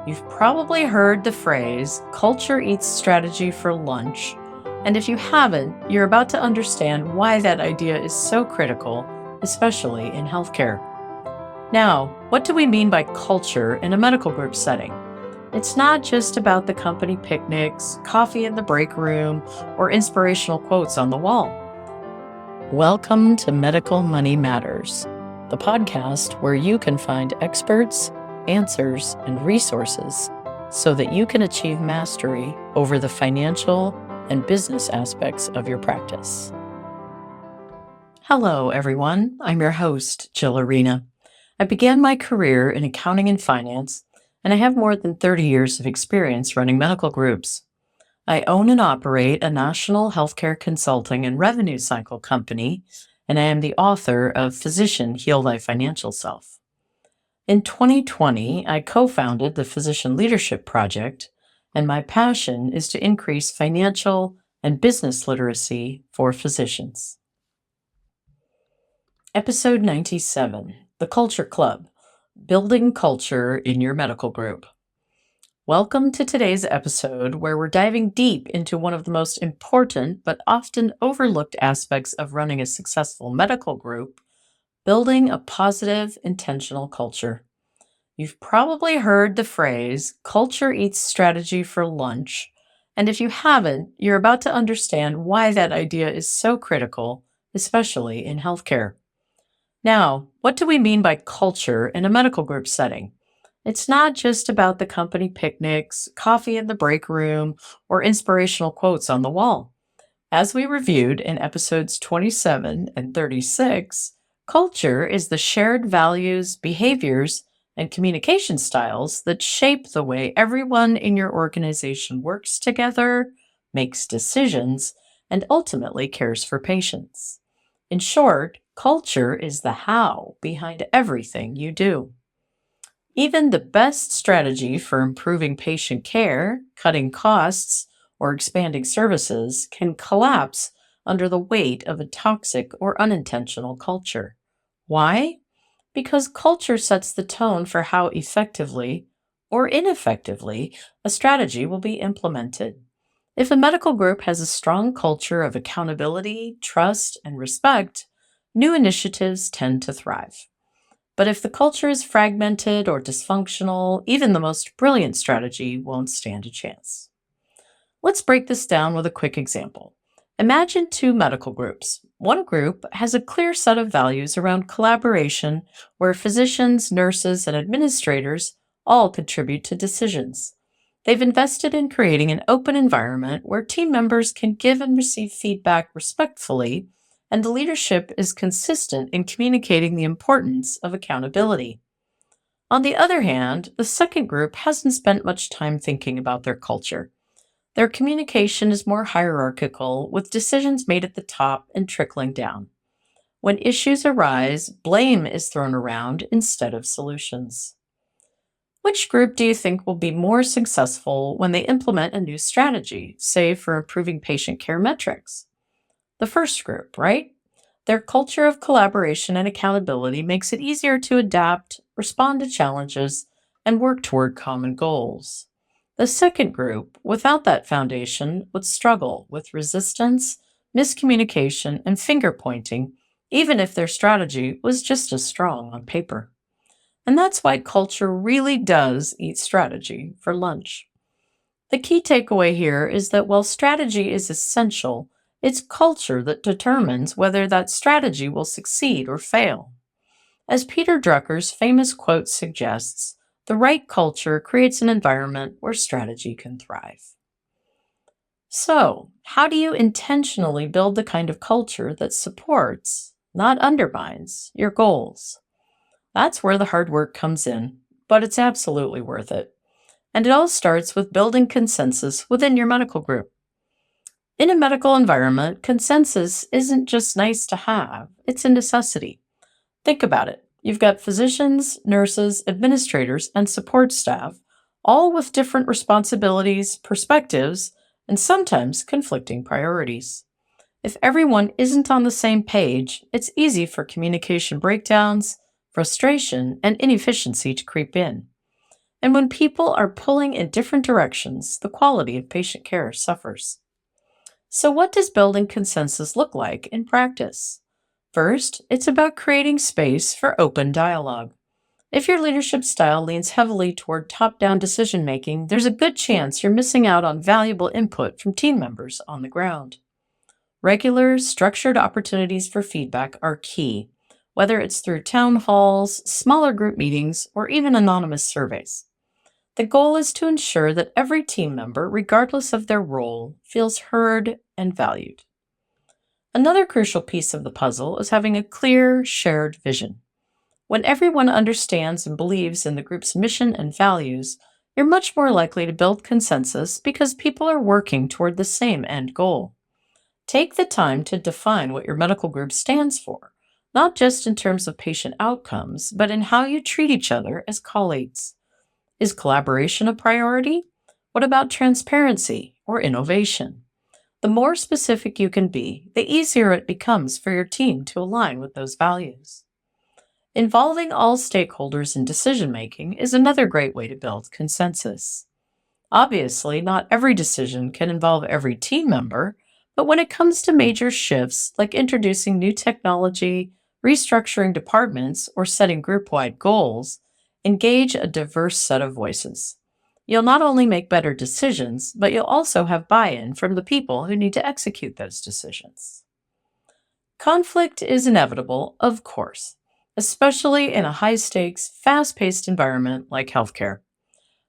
You've probably heard the phrase, culture eats strategy for lunch. And if you haven't, you're about to understand why that idea is so critical, especially in healthcare. Now, what do we mean by culture in a medical group setting? It's not just about the company picnics, coffee in the break room, or inspirational quotes on the wall. Welcome to Medical Money Matters, the podcast where you can find experts, answers, and resources so that you can achieve mastery over the financial and business aspects of your practice. Hello, everyone. I'm your host, Jill Arena. I began my career in accounting and finance, and I have more than 30 years of experience running medical groups. I own and operate a national healthcare consulting and revenue cycle company, and I am the author of Physician Heal Thy Financial Self. In 2020, I co-founded the Physician Leadership Project, and my passion is to increase financial and business literacy for physicians. Episode 97, The Culture Club, Building Culture in Your Medical Group. Welcome to today's episode where we're diving deep into one of the most important but often overlooked aspects of running a successful medical group, building a positive, intentional culture. You've probably heard the phrase, culture eats strategy for lunch, and if you haven't, you're about to understand why that idea is so critical, especially in healthcare. Now, what do we mean by culture in a medical group setting? It's not just about the company picnics, coffee in the break room, or inspirational quotes on the wall. As we reviewed in episodes 27 and 36, culture is the shared values, behaviors, and communication styles that shape the way everyone in your organization works together, makes decisions, and ultimately cares for patients. In short, culture is the how behind everything you do. Even the best strategy for improving patient care, cutting costs, or expanding services can collapse under the weight of a toxic or unintentional culture. Why? Because culture sets the tone for how effectively or ineffectively a strategy will be implemented. If a medical group has a strong culture of accountability, trust, and respect, new initiatives tend to thrive. But if the culture is fragmented or dysfunctional, even the most brilliant strategy won't stand a chance. Let's break this down with a quick example. Imagine two medical groups. One group has a clear set of values around collaboration where physicians, nurses, and administrators all contribute to decisions. They've invested in creating an open environment where team members can give and receive feedback respectfully, and the leadership is consistent in communicating the importance of accountability. On the other hand, the second group hasn't spent much time thinking about their culture. Their communication is more hierarchical, with decisions made at the top and trickling down. When issues arise, blame is thrown around instead of solutions. Which group do you think will be more successful when they implement a new strategy, say for improving patient care metrics? The first group, right? Their culture of collaboration and accountability makes it easier to adapt, respond to challenges, and work toward common goals. The second group, without that foundation, would struggle with resistance, miscommunication, and finger pointing, even if their strategy was just as strong on paper. And that's why culture really does eat strategy for lunch. The key takeaway here is that while strategy is essential, it's culture that determines whether that strategy will succeed or fail. As Peter Drucker's famous quote suggests, the right culture creates an environment where strategy can thrive. So, how do you intentionally build the kind of culture that supports, not undermines, your goals? That's where the hard work comes in, but it's absolutely worth it. And it all starts with building consensus within your medical group. In a medical environment, consensus isn't just nice to have, it's a necessity. Think about it. You've got physicians, nurses, administrators, and support staff, all with different responsibilities, perspectives, and sometimes conflicting priorities. If everyone isn't on the same page, it's easy for communication breakdowns, frustration, and inefficiency to creep in. And when people are pulling in different directions, the quality of patient care suffers. So, what does building consensus look like in practice? First, it's about creating space for open dialogue. If your leadership style leans heavily toward top down decision making, there's a good chance you're missing out on valuable input from team members on the ground. Regular, structured opportunities for feedback are key, whether it's through town halls, smaller group meetings, or even anonymous surveys. The goal is to ensure that every team member, regardless of their role, feels heard and valued. Another crucial piece of the puzzle is having a clear, shared vision. When everyone understands and believes in the group's mission and values, you're much more likely to build consensus because people are working toward the same end goal. Take the time to define what your medical group stands for, not just in terms of patient outcomes, but in how you treat each other as colleagues. Is collaboration a priority? What about transparency or innovation? The more specific you can be, the easier it becomes for your team to align with those values. Involving all stakeholders in decision making is another great way to build consensus. Obviously, not every decision can involve every team member, but when it comes to major shifts like introducing new technology, restructuring departments, or setting group wide goals, engage a diverse set of voices. You'll not only make better decisions, but you'll also have buy in from the people who need to execute those decisions. Conflict is inevitable, of course, especially in a high stakes, fast paced environment like healthcare.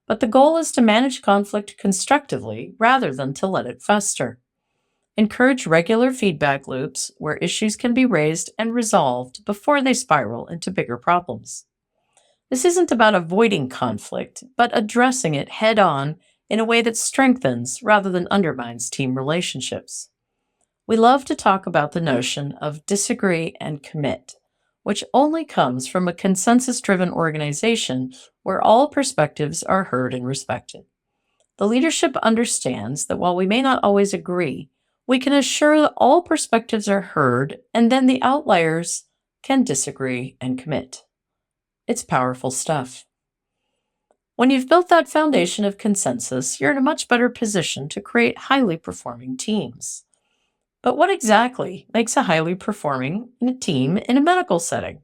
But the goal is to manage conflict constructively rather than to let it fester. Encourage regular feedback loops where issues can be raised and resolved before they spiral into bigger problems. This isn't about avoiding conflict, but addressing it head on in a way that strengthens rather than undermines team relationships. We love to talk about the notion of disagree and commit, which only comes from a consensus driven organization where all perspectives are heard and respected. The leadership understands that while we may not always agree, we can assure that all perspectives are heard and then the outliers can disagree and commit. It's powerful stuff. When you've built that foundation of consensus, you're in a much better position to create highly performing teams. But what exactly makes a highly performing team in a medical setting?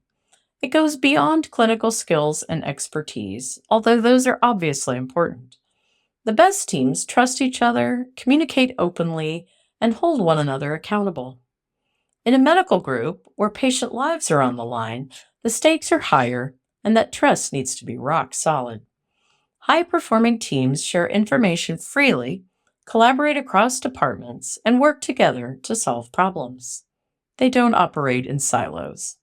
It goes beyond clinical skills and expertise, although those are obviously important. The best teams trust each other, communicate openly, and hold one another accountable. In a medical group, where patient lives are on the line, the stakes are higher, and that trust needs to be rock solid. High-performing teams share information freely, collaborate across departments, and work together to solve problems. They don't operate in silos.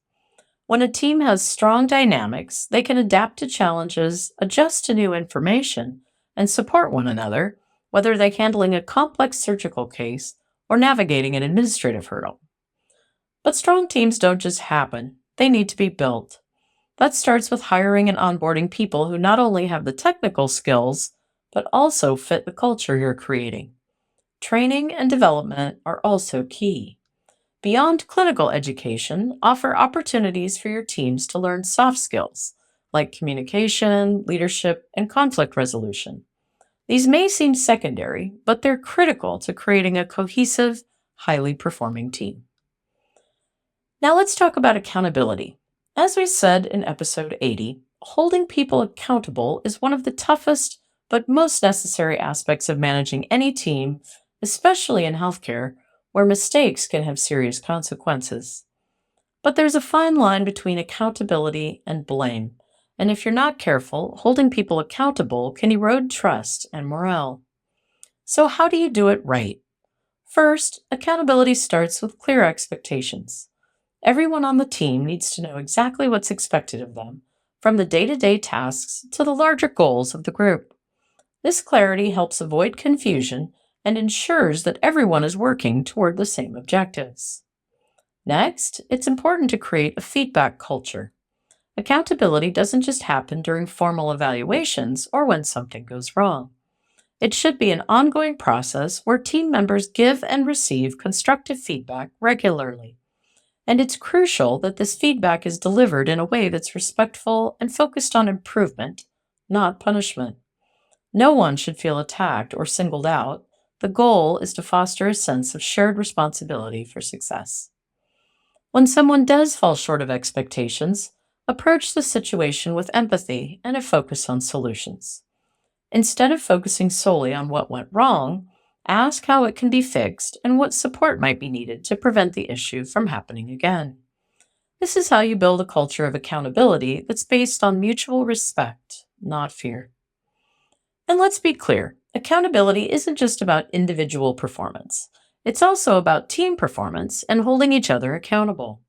When a team has strong dynamics, they can adapt to challenges, adjust to new information, and support one another, whether they're handling a complex surgical case or navigating an administrative hurdle. But strong teams don't just happen, they need to be built. That starts with hiring and onboarding people who not only have the technical skills, but also fit the culture you're creating. Training and development are also key. Beyond clinical education, offer opportunities for your teams to learn soft skills like communication, leadership, and conflict resolution. These may seem secondary, but they're critical to creating a cohesive, highly performing team. Now let's talk about accountability. As we said in episode 80, holding people accountable is one of the toughest but most necessary aspects of managing any team, especially in healthcare, where mistakes can have serious consequences. But there's a fine line between accountability and blame, and if you're not careful, holding people accountable can erode trust and morale. So how do you do it right? First, accountability starts with clear expectations. Everyone on the team needs to know exactly what's expected of them, from the day-to-day tasks to the larger goals of the group. This clarity helps avoid confusion and ensures that everyone is working toward the same objectives. Next, it's important to create a feedback culture. Accountability doesn't just happen during formal evaluations or when something goes wrong. It should be an ongoing process where team members give and receive constructive feedback regularly. And it's crucial that this feedback is delivered in a way that's respectful and focused on improvement, not punishment. No one should feel attacked or singled out. The goal is to foster a sense of shared responsibility for success. When someone does fall short of expectations, approach the situation with empathy and a focus on solutions. Instead of focusing solely on what went wrong, ask how it can be fixed and what support might be needed to prevent the issue from happening again. This is how you build a culture of accountability that's based on mutual respect, not fear. And let's be clear, accountability isn't just about individual performance. It's also about team performance and holding each other accountable.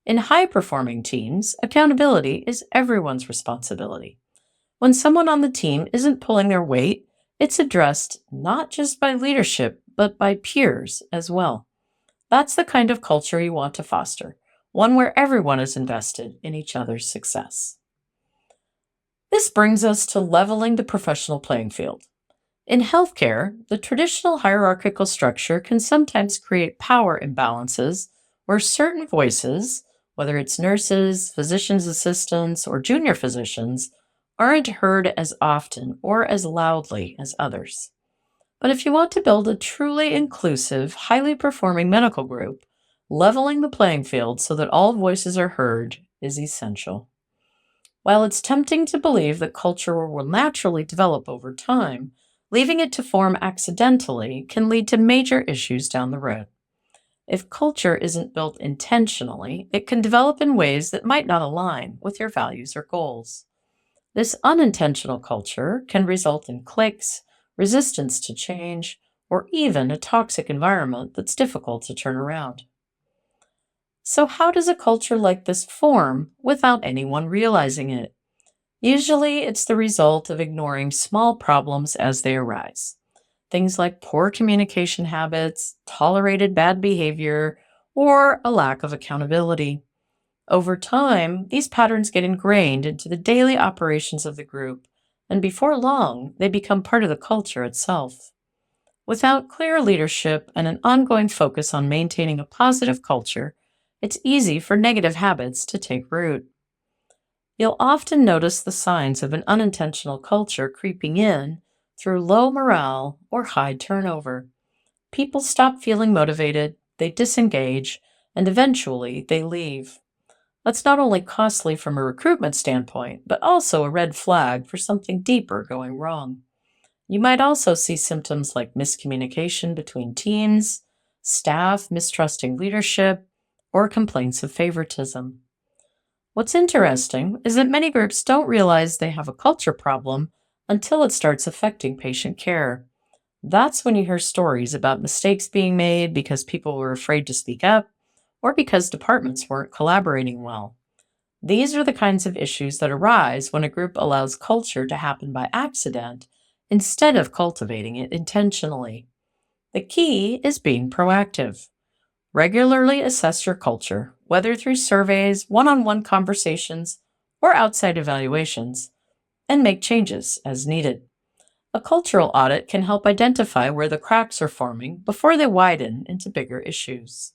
In high performing teams, accountability is everyone's responsibility. When someone on the team isn't pulling their weight, it's addressed not just by leadership, but by peers as well. That's the kind of culture you want to foster, one where everyone is invested in each other's success. This brings us to leveling the professional playing field. In healthcare, the traditional hierarchical structure can sometimes create power imbalances where certain voices, whether it's nurses, physician's assistants, or junior physicians, aren't heard as often or as loudly as others. But if you want to build a truly inclusive, highly performing medical group, leveling the playing field so that all voices are heard is essential. While it's tempting to believe that culture will naturally develop over time, leaving it to form accidentally can lead to major issues down the road. If culture isn't built intentionally, it can develop in ways that might not align with your values or goals. This unintentional culture can result in cliques, resistance to change, or even a toxic environment that's difficult to turn around. So, how does a culture like this form without anyone realizing it? Usually, it's the result of ignoring small problems as they arise. Things like poor communication habits, tolerated bad behavior, or a lack of accountability. Over time, these patterns get ingrained into the daily operations of the group, and before long, they become part of the culture itself. Without clear leadership and an ongoing focus on maintaining a positive culture, it's easy for negative habits to take root. You'll often notice the signs of an unintentional culture creeping in through low morale or high turnover. People stop feeling motivated, they disengage, and eventually they leave. That's not only costly from a recruitment standpoint, but also a red flag for something deeper going wrong. You might also see symptoms like miscommunication between teams, staff mistrusting leadership, or complaints of favoritism. What's interesting is that many groups don't realize they have a culture problem until it starts affecting patient care. That's when you hear stories about mistakes being made because people were afraid to speak up or because departments weren't collaborating well. These are the kinds of issues that arise when a group allows culture to happen by accident instead of cultivating it intentionally. The key is being proactive. Regularly assess your culture, whether through surveys, one on one conversations, or outside evaluations, and make changes as needed. A cultural audit can help identify where the cracks are forming before they widen into bigger issues.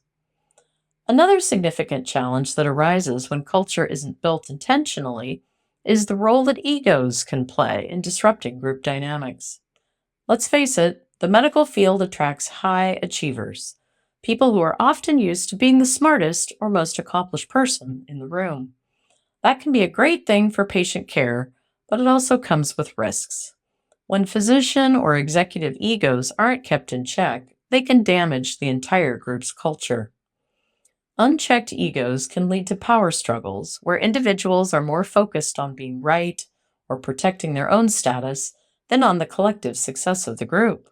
Another significant challenge that arises when culture isn't built intentionally is the role that egos can play in disrupting group dynamics. Let's face it, the medical field attracts high achievers, people who are often used to being the smartest or most accomplished person in the room. That can be a great thing for patient care, but it also comes with risks. When physician or executive egos aren't kept in check, they can damage the entire group's culture. Unchecked egos can lead to power struggles where individuals are more focused on being right or protecting their own status than on the collective success of the group.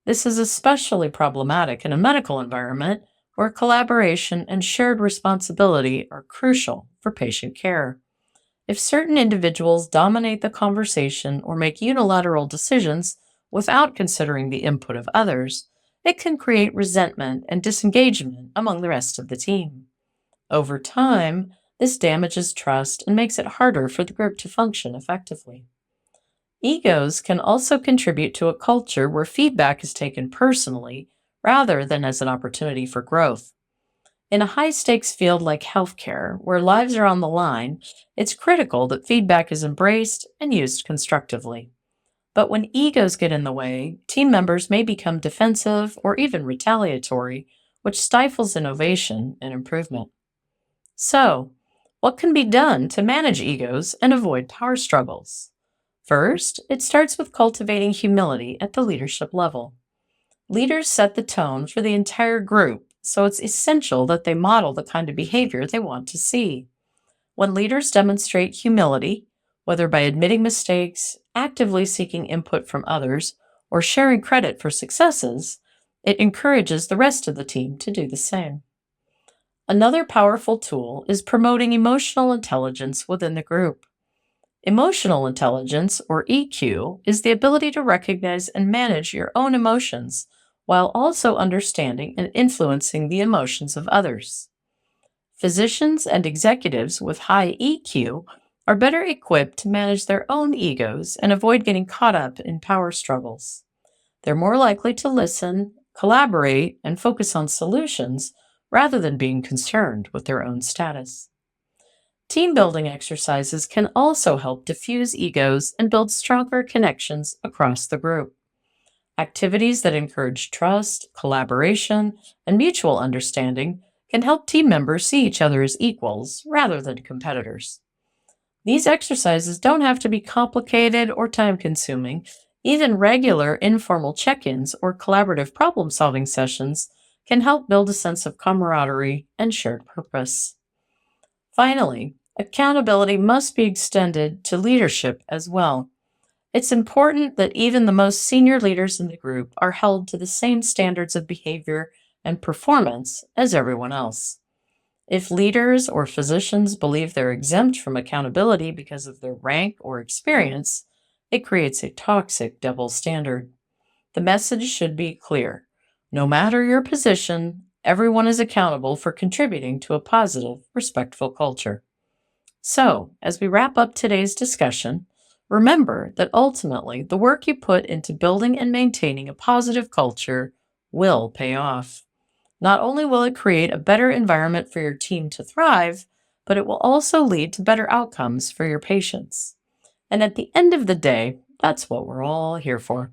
This is especially problematic in a medical environment where collaboration and shared responsibility are crucial for patient care. If certain individuals dominate the conversation or make unilateral decisions without considering the input of others, it can create resentment and disengagement among the rest of the team. Over time, this damages trust and makes it harder for the group to function effectively. Egos can also contribute to a culture where feedback is taken personally rather than as an opportunity for growth. In a high stakes field like healthcare, where lives are on the line, it's critical that feedback is embraced and used constructively. But when egos get in the way, team members may become defensive or even retaliatory, which stifles innovation and improvement. So, what can be done to manage egos and avoid power struggles? First, it starts with cultivating humility at the leadership level. Leaders set the tone for the entire group, so it's essential that they model the kind of behavior they want to see. When leaders demonstrate humility, whether by admitting mistakes, actively seeking input from others, or sharing credit for successes, it encourages the rest of the team to do the same. Another powerful tool is promoting emotional intelligence within the group. Emotional intelligence, or EQ, is the ability to recognize and manage your own emotions while also understanding and influencing the emotions of others. Physicians and executives with high EQ are better equipped to manage their own egos and avoid getting caught up in power struggles. They're more likely to listen, collaborate, and focus on solutions rather than being concerned with their own status. Team building exercises can also help diffuse egos and build stronger connections across the group. Activities that encourage trust, collaboration, and mutual understanding can help team members see each other as equals rather than competitors. These exercises don't have to be complicated or time-consuming. Even regular informal check-ins or collaborative problem-solving sessions can help build a sense of camaraderie and shared purpose. Finally, accountability must be extended to leadership as well. It's important that even the most senior leaders in the group are held to the same standards of behavior and performance as everyone else. If leaders or physicians believe they're exempt from accountability because of their rank or experience, it creates a toxic double standard. The message should be clear. No matter your position, everyone is accountable for contributing to a positive, respectful culture. So, as we wrap up today's discussion, remember that ultimately the work you put into building and maintaining a positive culture will pay off. Not only will it create a better environment for your team to thrive, but it will also lead to better outcomes for your patients. And at the end of the day, that's what we're all here for.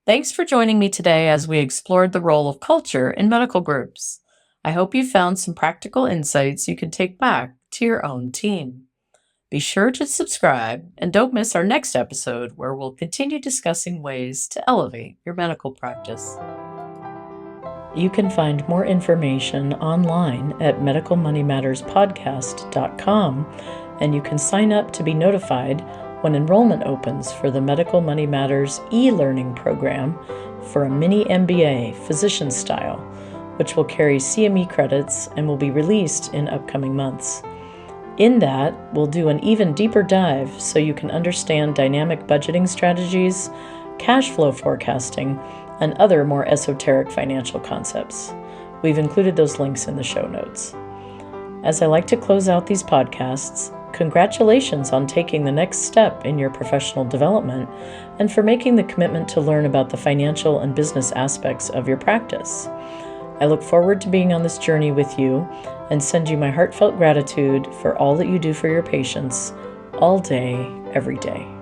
Thanks for joining me today as we explored the role of culture in medical groups. I hope you found some practical insights you can take back to your own team. Be sure to subscribe and don't miss our next episode where we'll continue discussing ways to elevate your medical practice. You can find more information online at medicalmoneymatterspodcast.com, and you can sign up to be notified when enrollment opens for the Medical Money Matters e-learning program for a mini MBA physician style, which will carry CME credits and will be released in upcoming months. In that, we'll do an even deeper dive so you can understand dynamic budgeting strategies, cash flow forecasting, and other more esoteric financial concepts. We've included those links in the show notes. As I like to close out these podcasts, congratulations on taking the next step in your professional development and for making the commitment to learn about the financial and business aspects of your practice. I look forward to being on this journey with you and send you my heartfelt gratitude for all that you do for your patients all day, every day.